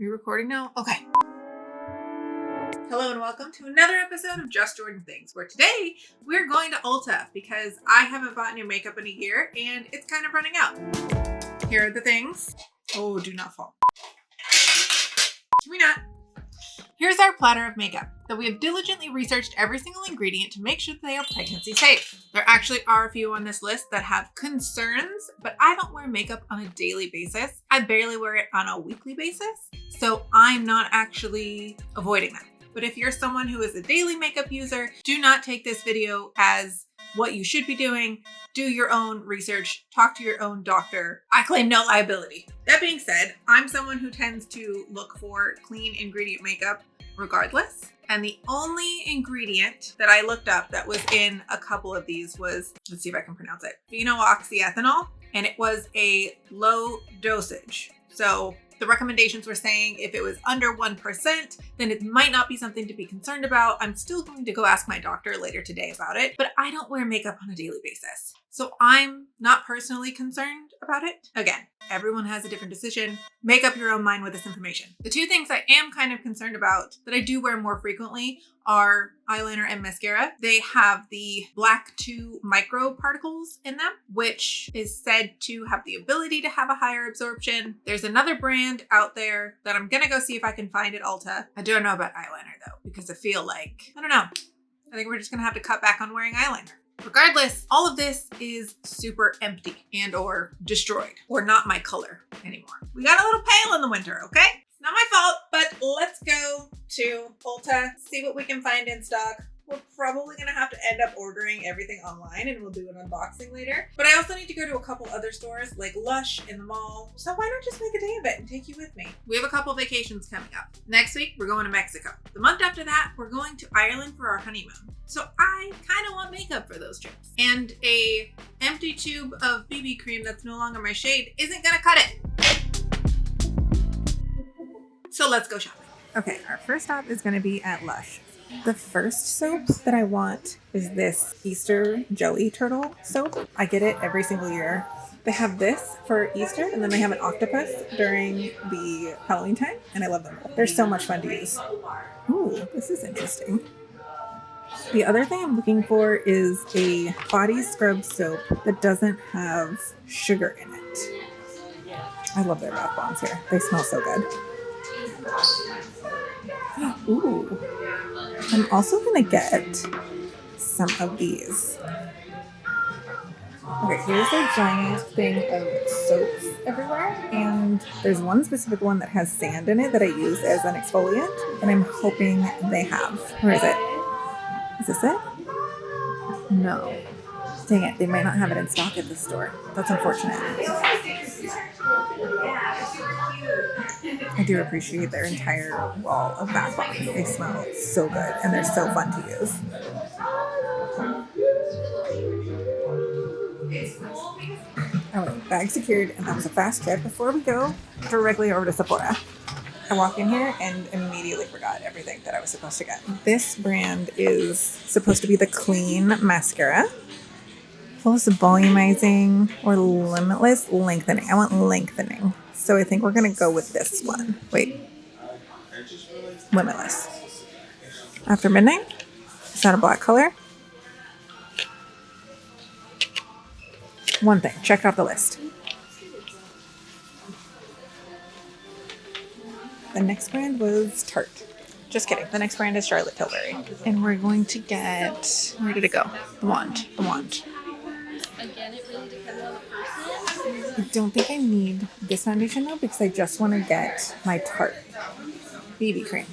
we recording now? Okay. Hello and welcome to another episode of Just Jordan Things, where today we're going to Ulta because I haven't bought new makeup in a year and it's kind of running out. Here are the things. Oh, do not fall. Can we not? Here's our platter of makeup that we have diligently researched every single ingredient to make sure that they are pregnancy safe. There actually are a few on this list that have concerns, but I don't wear makeup on a daily basis. I barely wear it on a weekly basis, so I'm not actually avoiding them. But if you're someone who is a daily makeup user, do not take this video as what you should be doing. Do your own research, talk to your own doctor. I claim no liability. That being said, I'm someone who tends to look for clean ingredient makeup regardless. And the only ingredient that I looked up that was in a couple of these was, let's see if I can pronounce it, phenoxyethanol, and it was a low dosage. So the recommendations were saying if it was under 1%, then it might not be something to be concerned about. I'm still going to go ask my doctor later today about it, but I don't wear makeup on a daily basis. So I'm not personally concerned about it. Again, everyone has a different decision. Make up your own mind with this information. The two things I am kind of concerned about that I do wear more frequently are eyeliner and mascara. They have the black 2 micro particles in them, which is said to have the ability to have a higher absorption. There's another brand out there that I'm gonna go see if I can find at Ulta. I don't know about eyeliner though, because I feel like, I don't know. I think we're just gonna have to cut back on wearing eyeliner. Regardless, all of this is super empty and or destroyed or not my color anymore. We got a little pale in the winter, okay? It's not my fault, but let's go to Ulta, see what we can find in stock. We're probably gonna have to end up ordering everything online and we'll do an unboxing later. But I also need to go to a couple other stores like Lush in the mall. So why not just make a day of it and take you with me? We have a couple vacations coming up. Next week, we're going to Mexico. The month after that, we're going to Ireland for our honeymoon. So I kind of want makeup for those trips. And a empty tube of BB cream that's no longer my shade isn't gonna cut it. So let's go shopping. Okay, our first stop is gonna be at Lush. The first soap that I want is this Easter jelly turtle soap. I get it every single year. They have this for Easter and then they have an octopus during the Halloween time and I love them both. They're so much fun to use. Ooh, this is interesting. The other thing I'm looking for is a body scrub soap that doesn't have sugar in it. I love their bath bombs here. They smell so good. Ooh. I'm also gonna get some of these. Okay, here's a giant thing of soaps everywhere, and there's one specific one that has sand in it that I use as an exfoliant, and I'm hoping they have. Where is it? Is this it? No. Dang it, they might not have it in stock at the store. That's unfortunate. I do appreciate their entire wall of bath bombs. They smell so good and they're so fun to use. Alright, bag secured, and that was a fast trip. Before we go directly over to Sephora, I walked in here and immediately forgot everything that I was supposed to get. This brand is supposed to be the Clean Mascara. Plus volumizing or limitless lengthening. I want lengthening. So I think we're going to go with this one. Wait. Limitless. After midnight? Is that a black color? One thing. Check off the list. The next brand was Tarte. Just kidding. The next brand is Charlotte Tilbury. And we're going to get... Where did it go? The wand. The wand. Again, it really depends on the person. I don't think I need this foundation though because I just want to get my Tarte BB cream.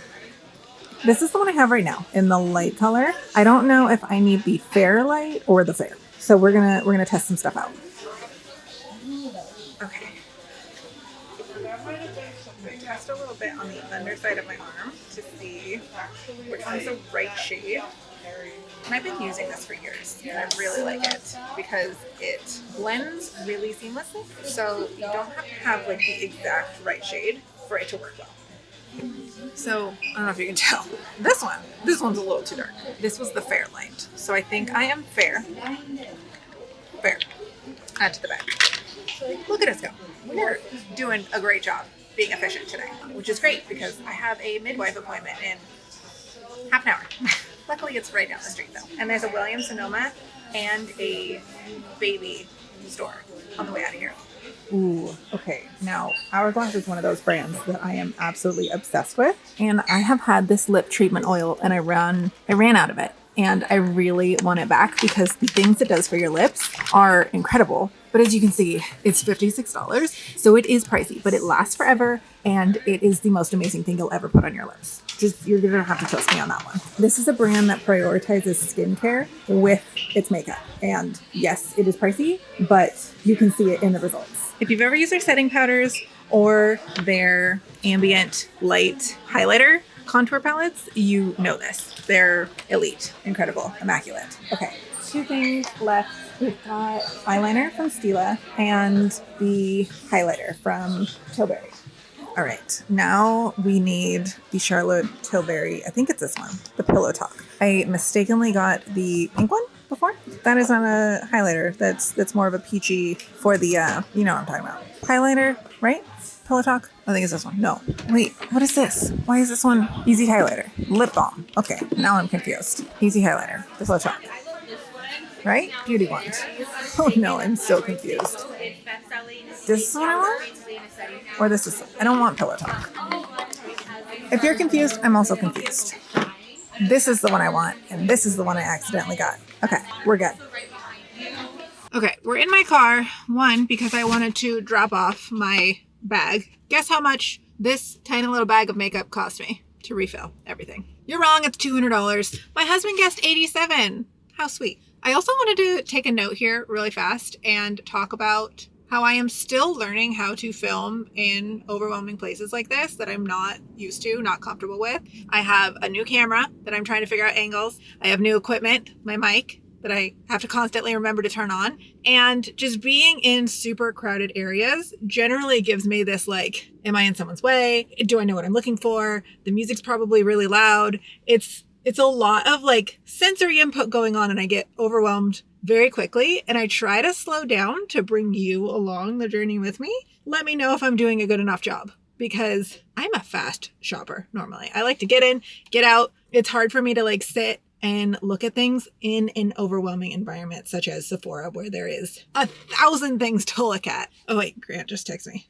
This is the one I have right now in the light color. I don't know if I need the fair light or the fair. So we're gonna test some stuff out. Okay. I test a little bit on the underside of my arm to see which one's the right shade. And I've been using this for years, and I really like it because it blends really seamlessly. So you don't have to have like the exact right shade for it to work well. So I don't know if you can tell. This one's a little too dark. This was the fair light. So I think I am fair. Fair. Add to the bag. Look at us go. We're doing a great job. being efficient today, which is great because I have a midwife appointment in half an hour. Luckily, it's right down the street though. And there's a William Sonoma and a baby store on the way out of here. Ooh, okay. Now, Hourglass is one of those brands that I am absolutely obsessed with. And I have had this lip treatment oil and I ran out of it. And I really want it back because the things it does for your lips are incredible. But as you can see, it's $56. So it is pricey, but it lasts forever. And it is the most amazing thing you'll ever put on your lips. You're going to have to trust me on that one. This is a brand that prioritizes skincare with its makeup. And yes, it is pricey, but you can see it in the results. If you've ever used their setting powders or their ambient light highlighter contour palettes, you know this. They're elite, incredible, immaculate. Okay, 2 things left. We've got eyeliner from Stila and the highlighter from Tilbury. All right, now we need the Charlotte Tilbury. I think it's this one, the Pillow Talk. I mistakenly got the pink one before. That is on a highlighter. That's more of a peachy for the, you know what I'm talking about. Highlighter, right? Pillow Talk? I think it's this one. No. Wait, what is this? Why is this one Easy Highlighter? Lip Balm. Okay, now I'm confused. Easy Highlighter. Pillow Talk. Right? Beauty Wand. Oh no, I'm so confused. This is what I want? Or this is... I don't want Pillow Talk. If you're confused, I'm also confused. This is the one I want, and this is the one I accidentally got. Okay, we're good. Okay, we're in my car. One, because I wanted to drop off my bag. Guess how much this tiny little bag of makeup cost me to refill everything? You're wrong, it's $200. My husband guessed $87. How sweet. I also wanted to take a note here really fast and talk about how I am still learning how to film in overwhelming places like this that I'm not used to, not comfortable with. I have a new camera that I'm trying to figure out angles. I have new equipment, my mic, that I have to constantly remember to turn on. And just being in super crowded areas generally gives me this like, am I in someone's way? Do I know what I'm looking for? The music's probably really loud. It's a lot of like sensory input going on and I get overwhelmed very quickly. And I try to slow down to bring you along the journey with me. Let me know if I'm doing a good enough job because I'm a fast shopper normally. I like to get in, get out. It's hard for me to like sit and look at things in an overwhelming environment such as Sephora where there is 1,000 things to look at. Oh wait, Grant just texted me.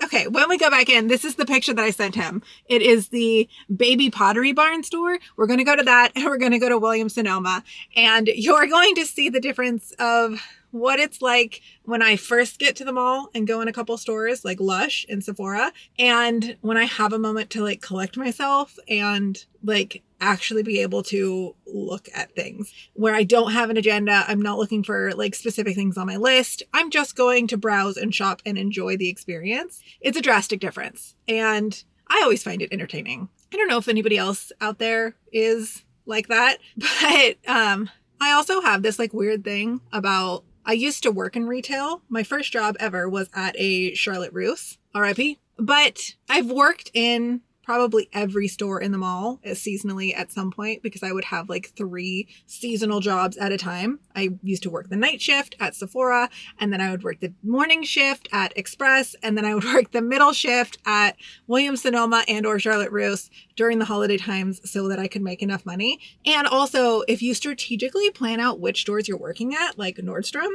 Okay, when we go back in, this is the picture that I sent him. It is the baby Pottery Barn store. We're going to go to that and we're going to go to William Sonoma. And you're going to see the difference of what it's like when I first get to the mall and go in a couple stores like Lush and Sephora. And when I have a moment to like collect myself and like actually be able to look at things where I don't have an agenda. I'm not looking for like specific things on my list. I'm just going to browse and shop and enjoy the experience. It's a drastic difference. And I always find it entertaining. I don't know if anybody else out there is like that, but I also have this like weird thing about I used to work in retail. My first job ever was at a Charlotte Russe, RIP. But I've worked in probably every store in the mall seasonally at some point because I would have like 3 seasonal jobs at a time. I used to work the night shift at Sephora, and then I would work the morning shift at Express, and then I would work the middle shift at Williams Sonoma and or Charlotte Russe during the holiday times so that I could make enough money. And also, if you strategically plan out which stores you're working at, like Nordstrom,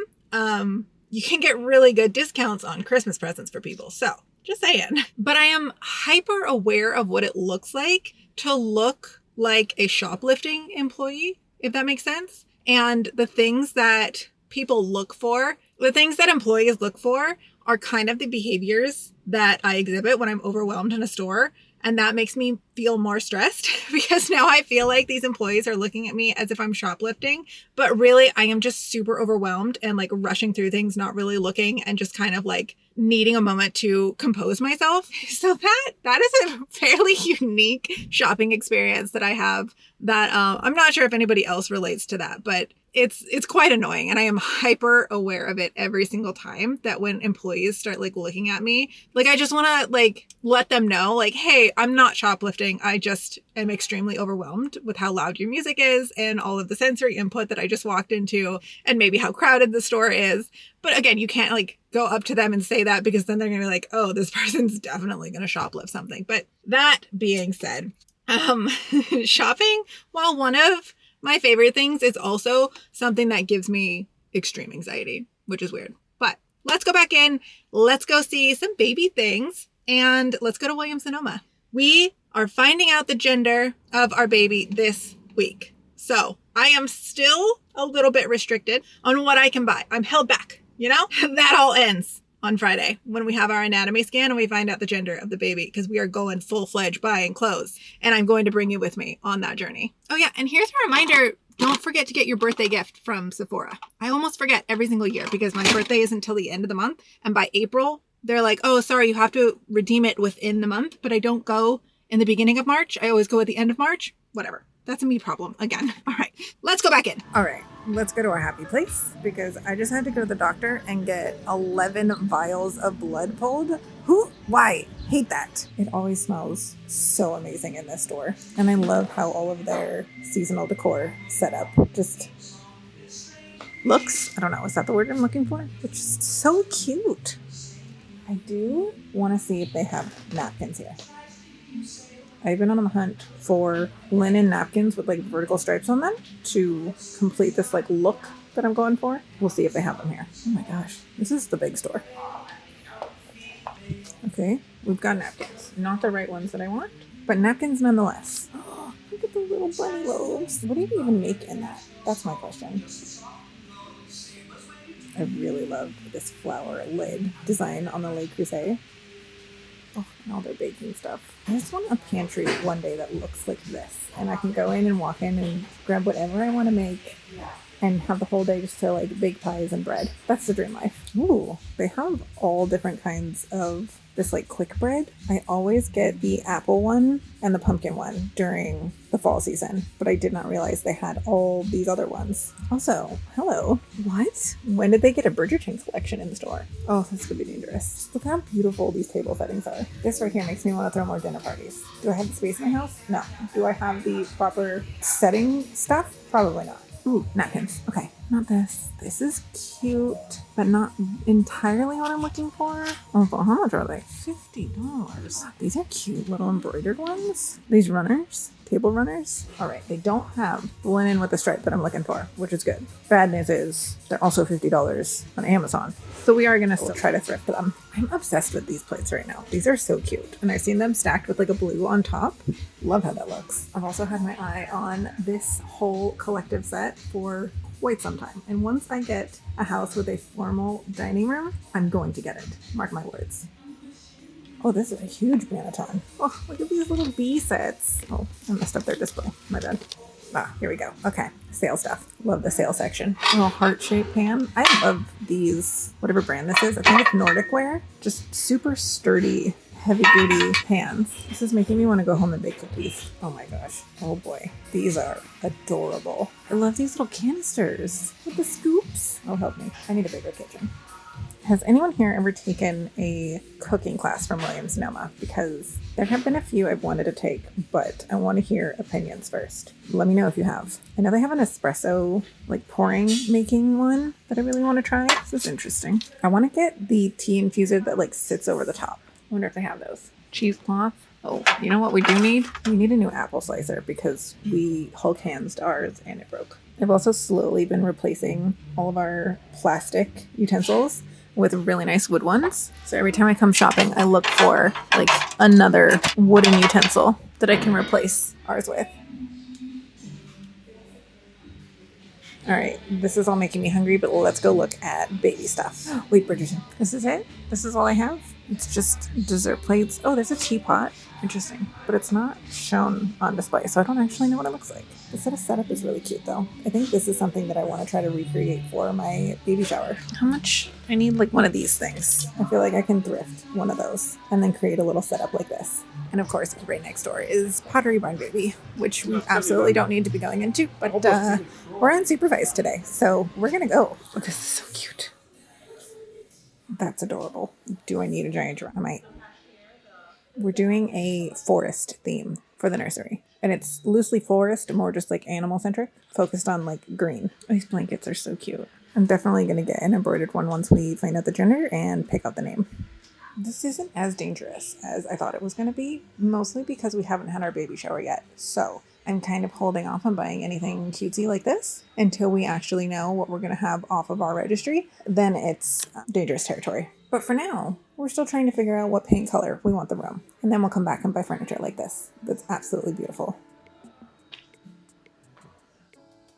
you can get really good discounts on Christmas presents for people. So just saying. But I am hyper aware of what it looks like to look like a shoplifting employee, if that makes sense. And the things that people look for, the things that employees look for are kind of the behaviors that I exhibit when I'm overwhelmed in a store. And that makes me feel more stressed because now I feel like these employees are looking at me as if I'm shoplifting. But really, I am just super overwhelmed and like rushing through things, not really looking and just kind of like needing a moment to compose myself. So that is a fairly unique shopping experience that I have that I'm not sure if anybody else relates to that, but it's quite annoying, and I am hyper aware of it every single time that when employees start like looking at me, like I just want to like let them know like, hey, I'm not shoplifting. I just am extremely overwhelmed with how loud your music is and all of the sensory input that I just walked into and maybe how crowded the store is. But again, you can't like go up to them and say that because then they're going to be like, oh, this person's definitely going to shoplift something. But that being said, shopping, while one of my favorite things, is also something that gives me extreme anxiety, which is weird. But let's go back in. Let's go see some baby things and let's go to William Sonoma. We are finding out the gender of our baby this week. So I am still a little bit restricted on what I can buy. I'm held back, you know? That all ends on Friday when we have our anatomy scan and we find out the gender of the baby because we are going full-fledged buying clothes. And I'm going to bring you with me on that journey. Oh yeah, and here's a reminder. Don't forget to get your birthday gift from Sephora. I almost forget every single year because my birthday isn't until the end of the month. And by April, they're like, oh, sorry, you have to redeem it within the month. But I don't go in the beginning of March. I always go at the end of March. Whatever. That's a me problem again. All right, let's go back in. All right, let's go to our happy place because I just had to go to the doctor and get 11 vials of blood pulled. Why? Hate that. It always smells so amazing in this store. And I love how all of their seasonal decor set up just looks, I don't know, is that the word I'm looking for? It's just so cute. I do want to see if they have napkins here. I've been on the hunt for linen napkins with like vertical stripes on them to complete this like look that I'm going for. We'll see if they have them here. Oh my gosh, this is the big store. Okay, we've got napkins. Not the right ones that I want, but napkins nonetheless. Oh, look at the little bunny loaves. What do you even make in that? That's my question. I really loved this flower lid design on the Le Creuset. Oh, and all their baking stuff. I just want a pantry one day that looks like this. And I can go in and walk in and grab whatever I want to make and have the whole day just to like bake pies and bread. That's the dream life. Ooh, they have all different kinds of this like quick bread. I always get the apple one and the pumpkin one during the fall season, but I did not realize they had all these other ones. Also, hello. What? When did they get a Bridgerton collection in the store? Oh, this could be dangerous. Look how beautiful these table settings are. This right here makes me want to throw more dinner parties. Do I have the space in my house? No. Do I have the proper setting stuff? Probably not. Ooh, napkins. Okay, not this. This is cute, but not entirely what I'm looking for. Oh, but how much are they? $50. These are cute little embroidered ones. These runners, table runners. All right, they don't have the linen with the stripe that I'm looking for, which is good. Bad news is they're also $50 on Amazon. So we are gonna still try to thrift them. I'm obsessed with these plates right now. These are so cute. And I've seen them stacked with like a blue on top. Love how that looks. I've also had my eye on this whole collective set for quite some time. And once I get a house with a formal dining room, I'm going to get it. Mark my words. Oh, this is a huge Banneton. Oh, look at these little bee sets. Oh, I messed up their display. My bad. Ah, here we go. Okay, sale stuff. Love the sale section. Little heart-shaped pan. I love these, whatever brand this is. I think it's Nordic Ware. Just super sturdy, heavy-duty pans. This is making me want to go home and bake cookies. Oh my gosh. Oh boy. These are adorable. I love these little canisters with the scoops. Oh, help me. I need a bigger kitchen. Has anyone here ever taken a cooking class from William Sonoma? Because there have been a few I've wanted to take, but I want to hear opinions first. Let me know if you have. I know they have an espresso, like pouring making one that I really want to try. This is interesting. I want to get the tea infuser that like sits over the top. I wonder if they have those. Cheesecloth. Oh, you know what we do need? We need a new apple slicer because we Hulk handsed ours and it broke. I've also slowly been replacing all of our plastic utensils with really nice wood ones. So every time I come shopping, I look for like another wooden utensil that I can replace ours with. All right, this is all making me hungry, but let's go look at baby stuff. Wait, Bridgerton, this is it? This is all I have? It's just dessert plates. Oh, there's a teapot. Interesting. But it's not shown on display, so I don't actually know what it looks like. The set of setup is really cute, though. I think this is something that I want to try to recreate for my baby shower. How much? I need like one of these things. I feel like I can thrift one of those and then create a little setup like this. And of course, right next door is Pottery Barn Baby, which we absolutely don't need to be going into, but we're unsupervised today, so we're gonna go. Oh, this is so cute. That's adorable. Do I need a giant giraffe? I might. We're doing a forest theme for the nursery. And it's loosely forest, more just like animal centric, focused on like green. These blankets are so cute. I'm definitely going to get an embroidered one once we find out the gender and pick out the name. This isn't as dangerous as I thought it was going to be, mostly because we haven't had our baby shower yet. So I'm kind of holding off on buying anything cutesy like this until we actually know what we're going to have off of our registry. Then it's dangerous territory. But for now, we're still trying to figure out what paint color we want the room. And then we'll come back and buy furniture like this. That's absolutely beautiful.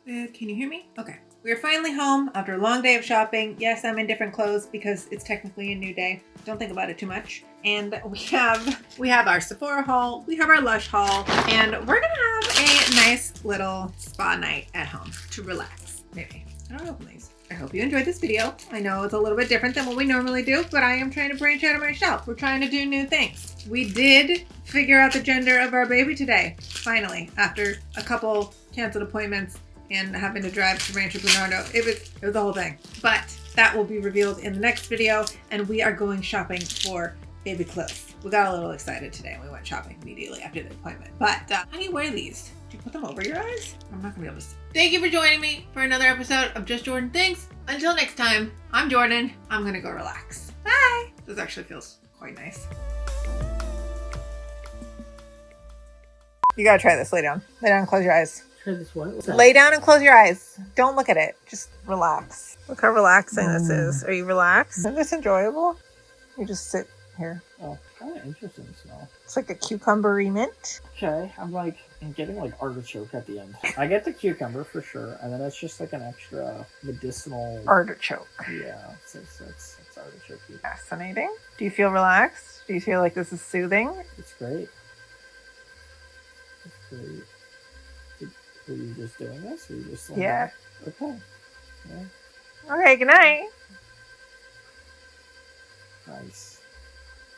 Can you hear me? Okay. We're finally home after a long day of shopping. Yes, I'm in different clothes because it's technically a new day. Don't think about it too much. And we have our Sephora haul, we have our Lush haul, and we're gonna have a nice little spa night at home to relax. Maybe. I don't open these. I hope you enjoyed this video. I know it's a little bit different than what we normally do, but I am trying to branch out of my shell. We're trying to do new things. We did figure out the gender of our baby today, finally, after a couple canceled appointments and having to drive to Rancho Bernardo. It was the whole thing. But that will be revealed in the next video, and we are going shopping for baby clothes. We got a little excited today and we went shopping immediately after the appointment. But how do you wear these? Do you put them over your eyes? I'm not gonna be able to see. Thank you for joining me for another episode of Just Jordan Things. Until next time, I'm Jordan. I'm gonna go relax. Bye. This actually feels quite nice. You gotta try this. Lay down. Lay down and close your eyes. Try this what? What's that? Lay down and close your eyes. Don't look at it. Just relax. Look how relaxing this is. Are you relaxed? Isn't this enjoyable? You just sit here. Oh, kind of interesting smell. It's like a cucumbery mint. Okay, I'm getting like artichoke at the end. I get the cucumber for sure, and then it's just like an extra medicinal Artichoke. Yeah, it's artichoke. Fascinating. Do you feel relaxed? Do you feel like this is soothing? It's great. It's great. Were you just doing this? Or were you just Yeah. Okay. Yeah. Okay, good night. Nice.